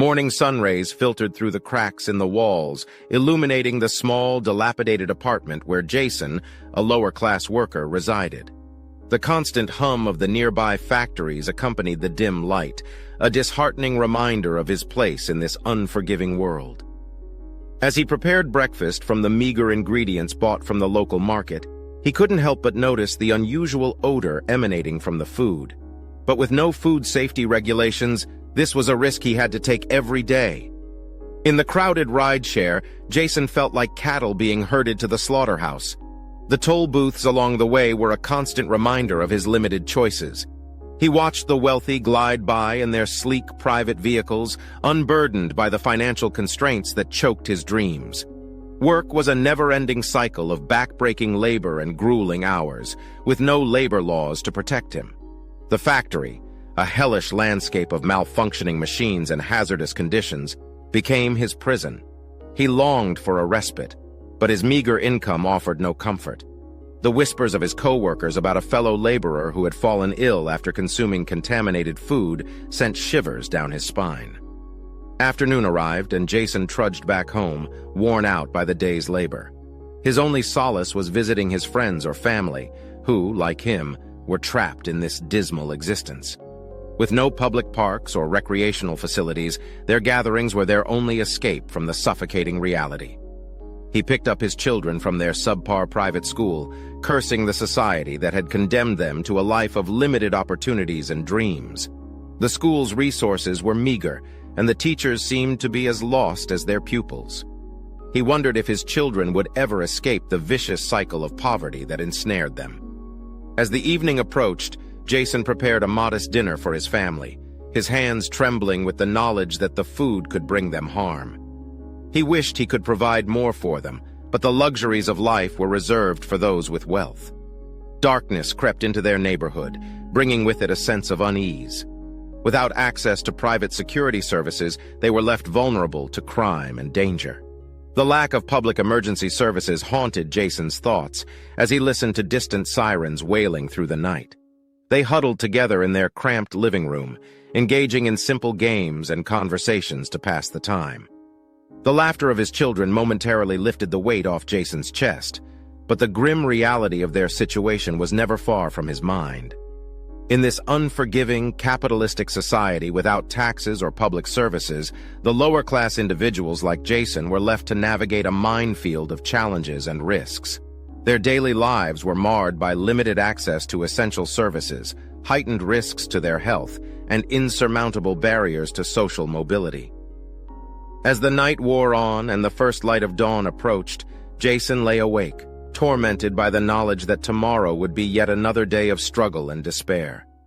Morning sun rays filtered through the cracks in the walls, illuminating the small, dilapidated apartment where Jason, a lower-class worker, resided. The constant hum of the nearby factories accompanied the dim light, a disheartening reminder of his place in this unforgiving world. As he prepared breakfast from the meager ingredients bought from the local market, he couldn't help but notice the unusual odor emanating from the food. But with no food safety regulations, this was a risk he had to take every day. In the crowded rideshare, Jason felt like cattle being herded to the slaughterhouse. The toll booths along the way were a constant reminder of his limited choices. He watched the wealthy glide by in their sleek private vehicles, unburdened by the financial constraints that choked his dreams. Work was a never-ending cycle of back-breaking labor and grueling hours, with no labor laws to protect him. The factory, a hellish landscape of malfunctioning machines and hazardous conditions, became his prison. He longed for a respite, but his meager income offered no comfort. The whispers of his co-workers about a fellow laborer who had fallen ill after consuming contaminated food sent shivers down his spine. Afternoon arrived, and Jason trudged back home, worn out by the day's labor. His only solace was visiting his friends or family, who, like him, were trapped in this dismal existence. With no public parks or recreational facilities, their gatherings were their only escape from the suffocating reality. He picked up his children from their subpar private school, cursing the society that had condemned them to a life of limited opportunities and dreams. The school's resources were meager, and the teachers seemed to be as lost as their pupils. He wondered if his children would ever escape the vicious cycle of poverty that ensnared them. As the evening approached, Jason prepared a modest dinner for his family, his hands trembling with the knowledge that the food could bring them harm. He wished he could provide more for them, but the luxuries of life were reserved for those with wealth. Darkness crept into their neighborhood, bringing with it a sense of unease. Without access to private security services, they were left vulnerable to crime and danger. The lack of public emergency services haunted Jason's thoughts as he listened to distant sirens wailing through the night. They huddled together in their cramped living room, engaging in simple games and conversations to pass the time. The laughter of his children momentarily lifted the weight off Jason's chest, but the grim reality of their situation was never far from his mind. In this unforgiving, capitalistic society without taxes or public services, the lower-class individuals like Jason were left to navigate a minefield of challenges and risks. Their daily lives were marred by limited access to essential services, heightened risks to their health, and insurmountable barriers to social mobility. As the night wore on and the first light of dawn approached, Jason lay awake, tormented by the knowledge that tomorrow would be yet another day of struggle and despair.